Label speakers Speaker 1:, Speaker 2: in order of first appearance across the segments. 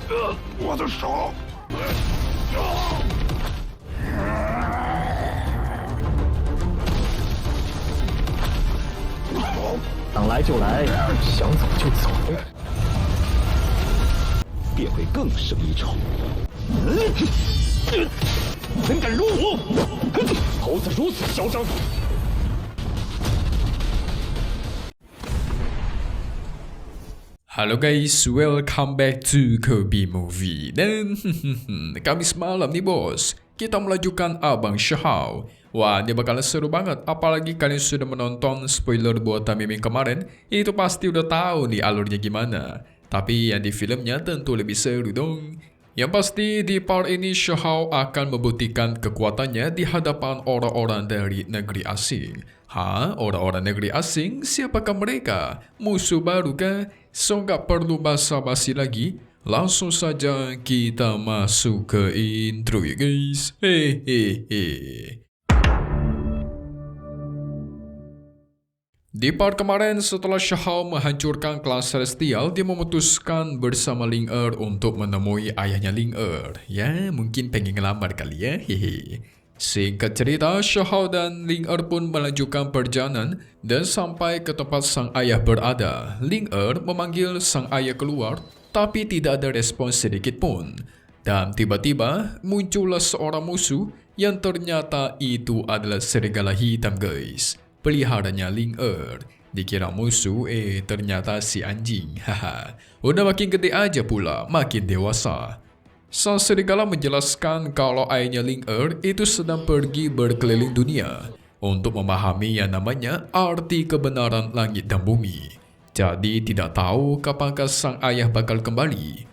Speaker 1: 我的手！
Speaker 2: 想来就来，想走就走，便会更胜一筹。怎敢辱我？猴子如此嚣张！
Speaker 3: Halo guys, welcome back to Kobe Movie. Dan kami semalam nih bos, kita melanjutkan Abang Shahao. Wah, ini bakalan seru banget. Apalagi kalian sudah menonton spoiler buat Tamimi kemarin, itu pasti udah tahu nih alurnya gimana. Tapi yang di filmnya tentu lebih seru dong. Yang pasti di part ini Shahao akan membuktikan kekuatannya di hadapan orang-orang dari negeri asing. Hah? Orang-orang negeri asing? Siapakah mereka? Musuh baru kah? So nggak perlu basa-basi lagi, langsung saja kita masuk ke intro ya guys. Hehehe. Di part kemarin setelah Shahao menghancurkan kelas Celestial, dia memutuskan bersama Ling Er untuk menemui ayahnya Ling Er. Ya, mungkin pengen ngelamar kali ya, hehe. Singkat cerita, Shahao dan Ling Er pun melanjutkan perjalanan dan sampai ke tempat sang ayah berada. Ling Er memanggil sang ayah keluar, tapi tidak ada respons sedikit pun. Dan tiba-tiba muncullah seorang musuh yang ternyata itu adalah serigala hitam guys. Peliharanya Ling Er. Dikira musuh, ternyata si anjing. Haha. Udah makin gede aja pula, makin dewasa. Sang serigala menjelaskan kalau ayahnya Ling Er itu sedang pergi berkeliling dunia untuk memahami yang namanya arti kebenaran langit dan bumi. Jadi tidak tahu kapankah sang ayah bakal kembali.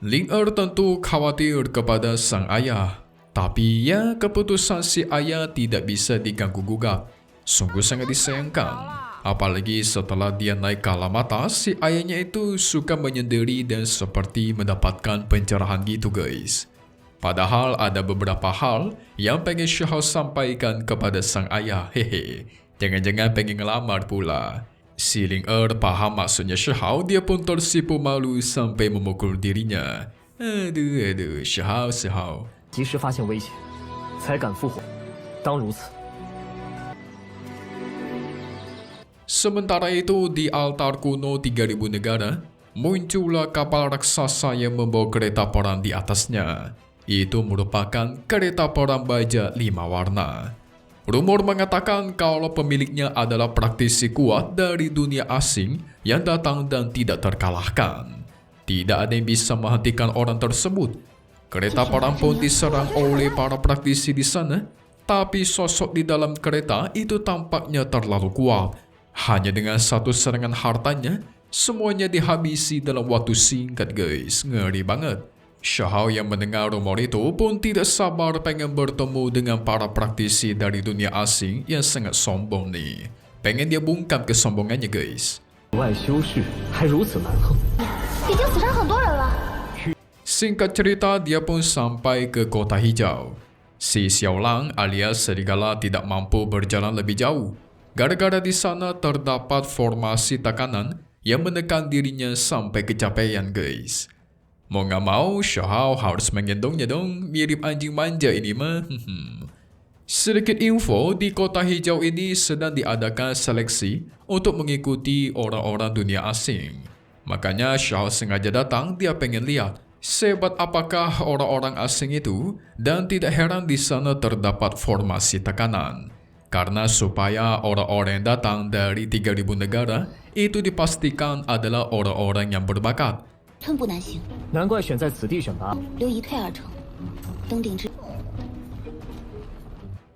Speaker 3: Ling Er tentu khawatir kepada sang ayah. Tapi ya keputusan si ayah tidak bisa diganggu-gugat. Sungguh sangat disayangkan. Apalagi setelah dia naik ke alam atas, si ayahnya itu suka menyendiri dan seperti mendapatkan pencerahan gitu guys. Padahal ada beberapa hal yang pengen Shahao sampaikan kepada sang ayah. Hehe, jangan-jangan pengen ngelamar pula. Si Ling Er paham maksudnya Shahao, dia pun tersipu malu sampai memukul dirinya. Aduh, Shahao.
Speaker 2: 及时发现危险，才敢复活，当如此。
Speaker 3: Sementara itu di altar kuno 3000 negara, muncullah kapal raksasa yang membawa kereta perang di atasnya. Itu merupakan kereta perang baja 5 warna. Rumor mengatakan kalau pemiliknya adalah praktisi kuat dari dunia asing yang datang dan tidak terkalahkan. Tidak ada yang bisa menghentikan orang tersebut. Kereta perang pun diserang oleh para praktisi di sana, tapi sosok di dalam kereta itu tampaknya terlalu kuat. Hanya dengan satu serangan hartanya, semuanya dihabisi dalam waktu singkat guys. Ngeri banget. Shahao yang mendengar rumor itu pun tidak sabar pengen bertemu dengan para praktisi dari dunia asing yang sangat sombong nih. Pengen dia bungkam kesombongannya guys.
Speaker 2: 外修士还如此蛮横，
Speaker 4: 已经死伤很多人了。
Speaker 3: Singkat cerita, dia pun sampai ke kota hijau. Si Xiaolang alias serigala tidak mampu berjalan lebih jauh. Gara-gara di sana terdapat formasi tekanan yang menekan dirinya sampai kecapean guys. Mau nggak mau, Shahao harus menggendongnya dong, mirip anjing manja ini mah. Sedikit info, di kota hijau ini sedang diadakan seleksi untuk mengikuti orang-orang dunia asing. Makanya Shahao sengaja datang, dia pengen lihat sehebat apakah orang-orang asing itu, dan tidak heran di sana terdapat formasi tekanan. Karena supaya orang-orang yang datang dari 3000 negara itu dipastikan adalah orang-orang yang berbakat.
Speaker 4: 寸步难行，
Speaker 2: 难怪选在此地选拔。
Speaker 4: 留一退二成，登顶之。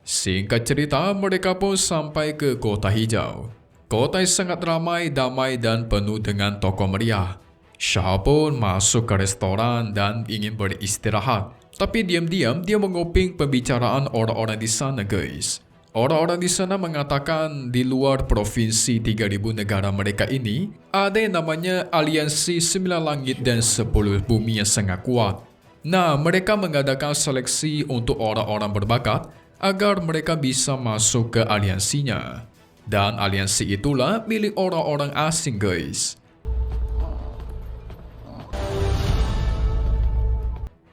Speaker 3: Singkat cerita, mereka pun sampai ke kota hijau. Kota yang sangat ramai, damai dan penuh dengan toko meriah. Shahao pun masuk ke restoran dan ingin beristirahat. Tapi diam-diam dia menguping pembicaraan orang-orang di sana guys. Orang-orang di sana mengatakan di luar provinsi 3000 negara mereka ini, ada yang namanya Aliansi 9 Langit dan 10 Bumi yang sangat kuat. Nah, mereka mengadakan seleksi untuk orang-orang berbakat agar mereka bisa masuk ke aliansinya. Dan aliansi itulah milik orang-orang asing guys.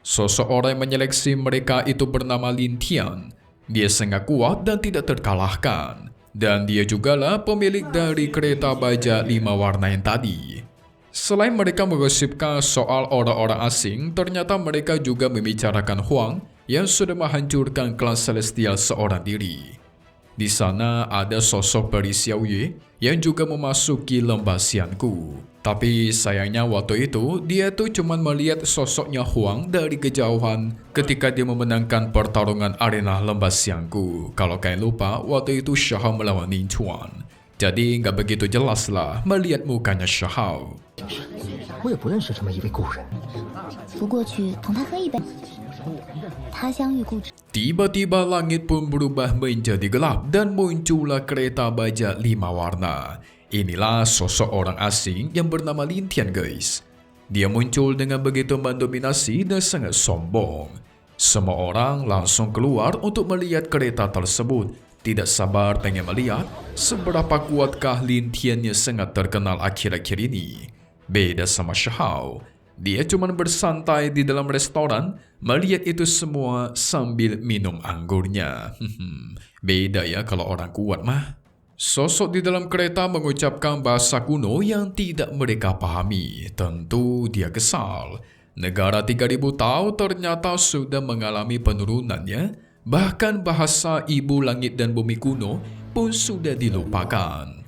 Speaker 3: Seseorang yang menyeleksi mereka itu bernama Lin Tian. Dia sangat kuat dan tidak terkalahkan. Dan dia jugalah pemilik dari kereta baja 5 warna yang tadi. Selain mereka menggosipkan soal orang-orang asing, ternyata mereka juga membicarakan Huang yang sudah menghancurkan klan Celestial seorang diri. Di sana ada sosok peri Xiao Yue yang juga memasuki lembah Xianku. Tapi sayangnya waktu itu, dia tuh cuma melihat sosoknya Huang dari kejauhan ketika dia memenangkan pertarungan arena lembah Xianku. Kalau kalian lupa, waktu itu Shahao melawan Ning Chuan. Jadi nggak begitu jelas lah melihat mukanya Shahao.
Speaker 1: 我也不认识这么一位故人。
Speaker 4: 不过去同他喝一杯。他乡遇故知。
Speaker 3: Tiba-tiba langit pun berubah menjadi gelap dan muncullah kereta baja 5 warna. Inilah sosok orang asing yang bernama Lin Tian guys. Dia muncul dengan begitu mendominasi dan sangat sombong. Semua orang langsung keluar untuk melihat kereta tersebut. Tidak sabar pengen melihat seberapa kuatkah Lin Tian yang sangat terkenal akhir-akhir ini. Beda sama Shahao. Dia cuma bersantai di dalam restoran, melihat itu semua sambil minum anggurnya. Beda ya kalau orang kuat mah. Sosok di dalam kereta mengucapkan bahasa kuno yang tidak mereka pahami. Tentu dia kesal. Negara 3000 tahun ternyata sudah mengalami penurunannya. Bahkan bahasa ibu langit dan bumi kuno pun sudah dilupakan.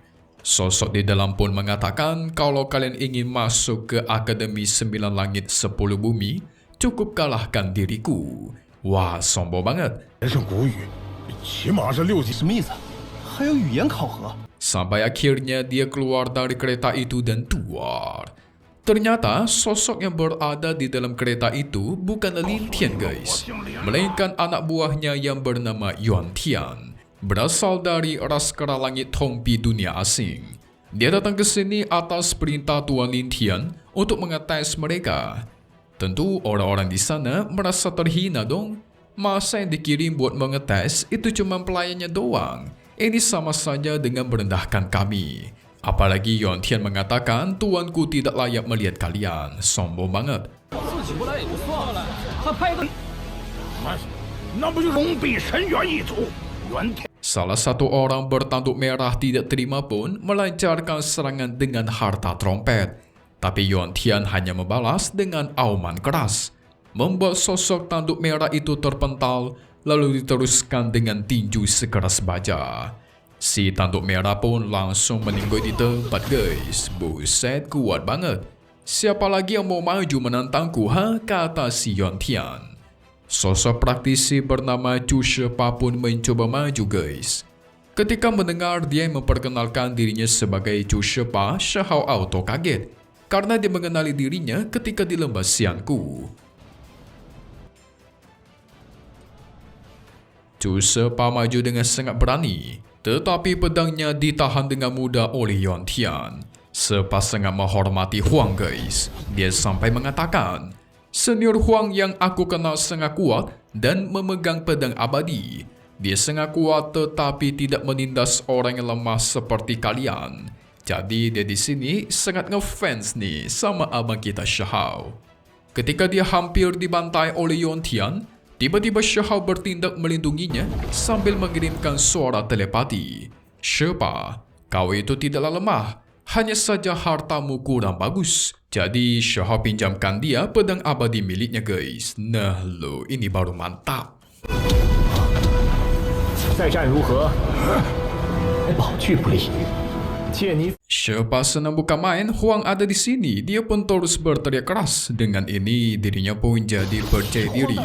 Speaker 3: Sosok di dalam pun mengatakan kalau kalian ingin masuk ke Akademi 9 Langit 10 Bumi, cukup kalahkan diriku. Wah, sombong banget.
Speaker 2: 人是古语，起码是6级。
Speaker 1: 什么意思？还有语言考核？
Speaker 3: Sampai akhirnya dia keluar dari kereta itu dan keluar. Ternyata sosok yang berada di dalam kereta itu bukanlah Lin Tian guys, melainkan anak buahnya yang bernama Yuan Tian. Berasal dari ras kera langit Tongpi dunia asing. Dia datang ke sini atas perintah Tuan Lin Tian untuk mengetes mereka. Tentu orang-orang di sana merasa terhina dong. Masa yang dikirim buat mengetes itu cuma pelayannya doang. Ini sama saja dengan merendahkan kami. Apalagi Yuan Tian mengatakan tuanku tidak layak melihat kalian. Sombong banget.
Speaker 2: 那不就是龙臂神元一族？元天
Speaker 3: Salah satu orang bertanduk merah tidak terima pun melancarkan serangan dengan harta trompet. Tapi Yuan Tian hanya membalas dengan auman keras. Membuat sosok tanduk merah itu terpental, lalu diteruskan dengan tinju sekeras baja. Si tanduk merah pun langsung meninggal di tempat guys. Buset, kuat banget. Siapa lagi yang mau maju menantangku, ha? Kata si Yuan Tian. Sosok praktisi bernama Chu Shepa pun mencoba maju guys. Ketika mendengar dia memperkenalkan dirinya sebagai Chu Shepa, Shahao auto kaget. Karena dia mengenali dirinya ketika di lembah Xianku. Chu Shepa maju dengan sangat berani. Tetapi pedangnya ditahan dengan mudah oleh Yuan Tian. Shepa sangat menghormati Huang guys. Dia sampai mengatakan, Senior Huang yang aku kenal sangat kuat dan memegang pedang abadi. Dia sangat kuat tetapi tidak menindas orang yang lemah seperti kalian. Jadi dia di sini sangat ngefans nih sama abang kita Shahao. Ketika dia hampir dibantai oleh Yuan Tian, tiba-tiba Shahao bertindak melindunginya sambil mengirimkan suara telepati. Shepa, kau itu tidaklah lemah, hanya saja hartamu kurang bagus. Jadi Shahao pinjamkan dia pedang abadi miliknya guys. Nah lo, ini baru mantap.
Speaker 1: 再战如何？老去不利。借你
Speaker 3: Shepa senang bukan main, Huang ada di sini. Dia pun terus berteriak keras. Dengan ini, dirinya pun jadi percaya diri.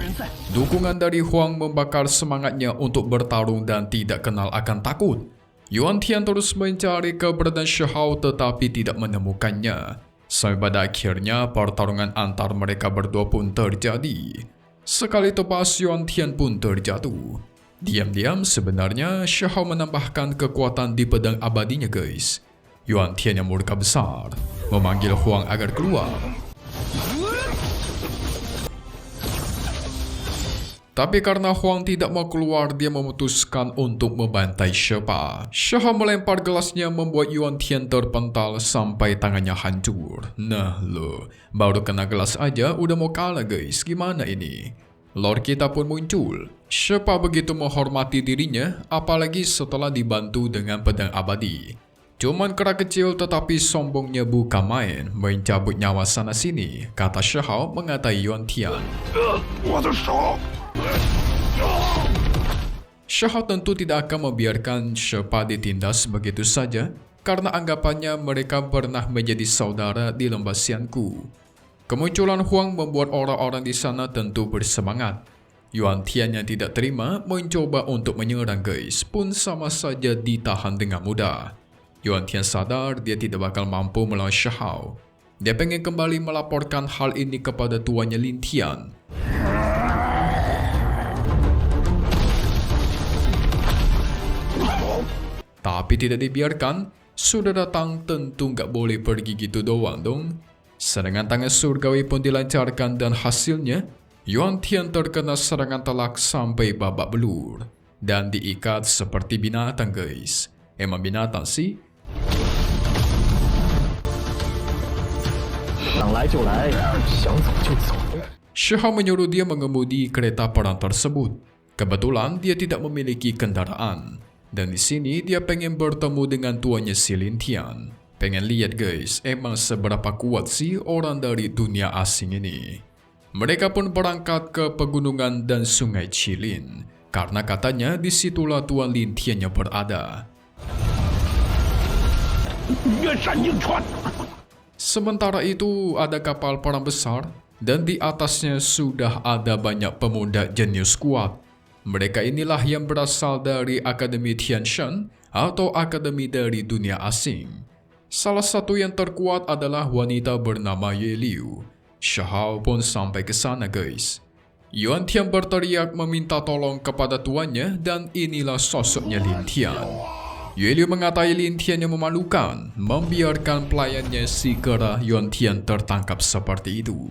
Speaker 3: Dukungan dari Huang membakar semangatnya untuk bertarung dan tidak kenal akan takut. Yuan Tian terus mencari keberadaan Shahao tetapi tidak menemukannya. Sampai pada akhirnya, pertarungan antar mereka berdua pun terjadi. Sekali tepas, Yuan Tian pun terjatuh. Diam-diam sebenarnya Shahao menambahkan kekuatan di pedang abadinya guys. Yuan Tian yang murka besar memanggil Huang agar keluar. Tapi karena Huang tidak mau keluar, dia memutuskan untuk membantai Shepa. Shahao melempar gelasnya membuat Yuan Tian terpental sampai tangannya hancur. Nah lo, baru kena gelas aja udah mau kalah guys, gimana ini? Lord kita pun muncul. Shepa begitu menghormati dirinya, apalagi setelah dibantu dengan pedang abadi. Cuman kera kecil tetapi sombongnya bukan main, mencabut nyawa sana sini, kata Shahao mengatai Yuan Tian. Shahao tentu tidak akan membiarkan Shepa ditindas begitu saja, karena anggapannya mereka pernah menjadi saudara di lembah Xianku. Kemunculan Huang membuat orang-orang di sana tentu bersemangat. Yuan Tian yang tidak terima mencoba untuk menyerang guys, pun sama saja ditahan dengan mudah. Yuan Tian sadar dia tidak bakal mampu melawan Shahao. Dia pengen kembali melaporkan hal ini kepada tuannya Lin Tian. Tapi tidak dibiarkan, sudah datang tentu nggak boleh pergi gitu doang dong. Serangan tangan surgawi pun dilancarkan dan hasilnya, Yuan Tian terkena serangan telak sampai babak belur. Dan diikat seperti binatang guys. Emang binatang sih? Shahao menyuruh dia mengemudi kereta perang tersebut. Kebetulan dia tidak memiliki kendaraan. Dan di sini dia pengen bertemu dengan tuannya si Lin Tian. Pengen lihat guys, emang seberapa kuat sih orang dari dunia asing ini. Mereka pun berangkat ke pegunungan dan sungai Qilin, karena katanya disitulah tuan Lin Tiannya berada. Sementara itu ada kapal perang besar dan di atasnya sudah ada banyak pemuda jenius kuat. Mereka inilah yang berasal dari Akademi Tianshan atau Akademi dari dunia asing. Salah satu yang terkuat adalah wanita bernama Ye Liu. Shahao pun sampai ke sana guys. Yuan Tian berteriak meminta tolong kepada tuannya dan inilah sosoknya Lin Tian. Ye Liu mengatai Lin Tian yang memalukan, membiarkan pelayannya si kera Yuan Tian tertangkap seperti itu.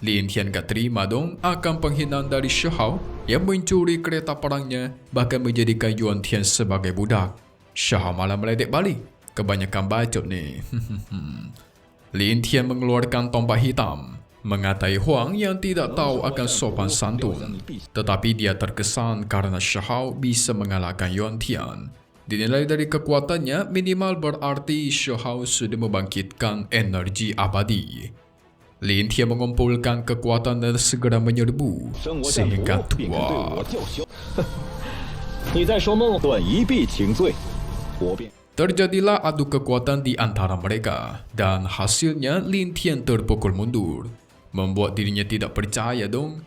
Speaker 3: Lin Tian gak terima dong akan penghinaan dari Shahao yang mencuri kereta perangnya, bahkan menjadikan Yuan Tian sebagai budak. Shahao malah meledek balik. Kebanyakan bacot nih. Lin Tian mengeluarkan tombak hitam, mengatai Huang yang tidak tahu akan sopan santun. Tetapi dia terkesan karena Shahao bisa mengalahkan Yuan Tian. Dinilai dari kekuatannya minimal berarti Shahao sudah membangkitkan energi abadi. Lin Tian mengumpulkan kekuatan dan segera menyerbu sehingga tua. Terjadilah adu kekuatan di antara mereka dan hasilnya Lin Tian terpukul mundur, membuat dirinya tidak percaya dong.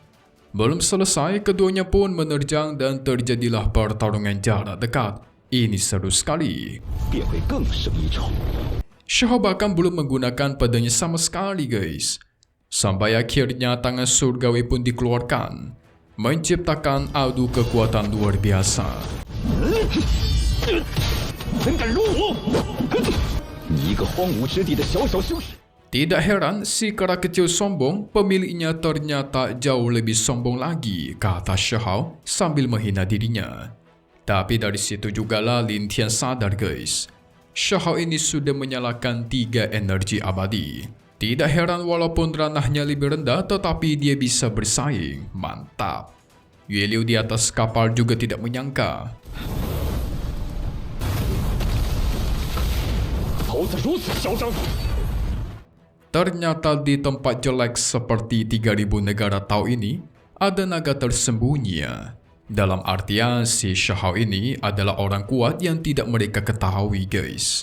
Speaker 3: Belum selesai, keduanya pun menerjang dan terjadilah pertarungan jarak dekat. Ini seru sekali. Shahao bahkan belum menggunakan pedangnya sama sekali guys. Sampai akhirnya tangan surgawi pun dikeluarkan, menciptakan adu kekuatan luar biasa. Tidak heran si kera kecil sombong, pemiliknya ternyata jauh lebih sombong lagi, kata Shahao sambil menghina dirinya. Tapi dari situ jugalah Lin Tian sadar guys. Shahao ini sudah menyalakan 3 energi abadi. Tidak heran walaupun ranahnya lebih rendah tetapi dia bisa bersaing. Mantap. Ye Liu di atas kapal juga tidak menyangka. Ternyata di tempat jelek seperti 3000 negara Tao ini ada naga tersembunyi. Dalam artian si Shahao ini adalah orang kuat yang tidak mereka ketahui guys.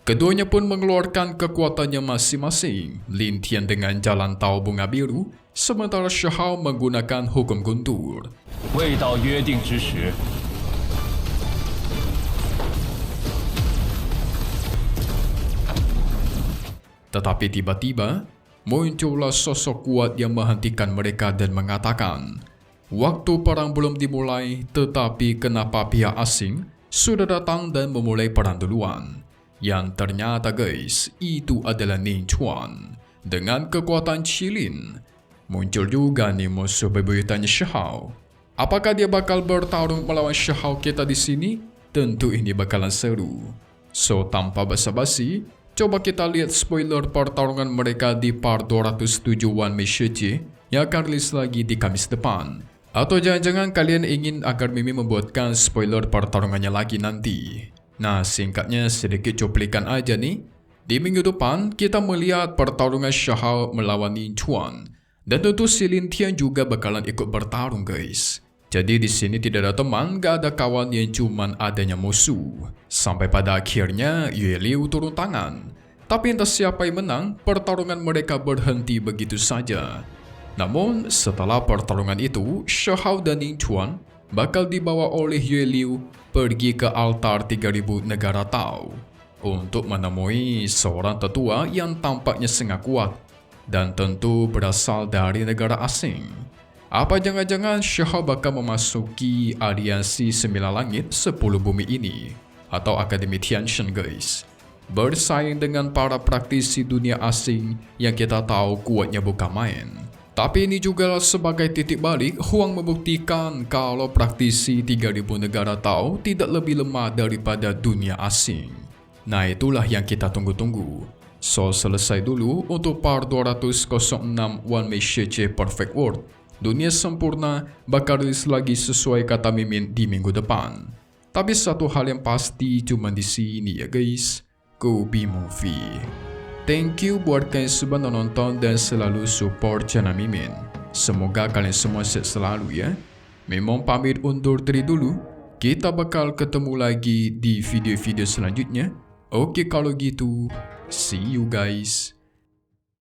Speaker 3: Keduanya pun mengeluarkan kekuatannya masing-masing. Lin Tian dengan jalan Tao bunga biru, sementara Shahao menggunakan hukum guntur. Tetapi tiba-tiba muncullah sosok kuat yang menghentikan mereka dan mengatakan, waktu perang belum dimulai, tetapi kenapa pihak asing sudah datang dan memulai perang duluan? Yang ternyata guys, itu adalah Ning Chuan dengan kekuatan Qilin. Muncul juga nih musuh bebuyutannya Shahao. Apakah dia bakal bertarung melawan Shahao kita di sini? Tentu ini bakalan seru. So, tanpa basa-basi, coba kita lihat spoiler pertarungan mereka di part 207 One Mai Shiji yang akan rilis lagi di Kamis depan. Atau jangan-jangan kalian ingin agar Mimi membuatkan spoiler pertarungannya lagi nanti. Nah, singkatnya sedikit cuplikan aja nih. Di minggu depan, kita melihat pertarungan Shahao melawan Ning Chuan. Dan tentu si Lin Tian juga bakalan ikut bertarung, guys. Jadi di sini tidak ada teman, gak ada kawan, yang cuman adanya musuh. Sampai pada akhirnya Yue Liu turun tangan. Tapi entah siapa yang menang, pertarungan mereka berhenti begitu saja. Namun setelah pertarungan itu, Shahao dan Ning Chuan bakal dibawa oleh Yue Liu pergi ke altar 3000 negara Tao untuk menemui seorang tetua yang tampaknya sangat kuat dan tentu berasal dari negara asing. Apa jangan-jangan Shahao bakal memasuki aliansi 9 langit 10 bumi ini atau Akademi Tianshan, guys, bersaing dengan para praktisi dunia asing yang kita tahu kuatnya bukan main. Tapi ini juga sebagai titik balik Huang membuktikan kalau praktisi 3000 negara Tao tidak lebih lemah daripada dunia asing. Nah, itulah yang kita tunggu-tunggu. So, selesai dulu untuk part 206 One Mai Shiji Perfect World. Dunia sempurna bakal rilis lagi sesuai kata Mimin di minggu depan. Tapi satu hal yang pasti cuma di sini ya, guys. Kobe Movie. Thank you buat kalian semua nonton dan selalu support channel Mimin. Semoga kalian semua sehat selalu ya. Mimin pamit undur diri dulu. Kita bakal ketemu lagi di video-video selanjutnya. Oke, kalau gitu, see you guys.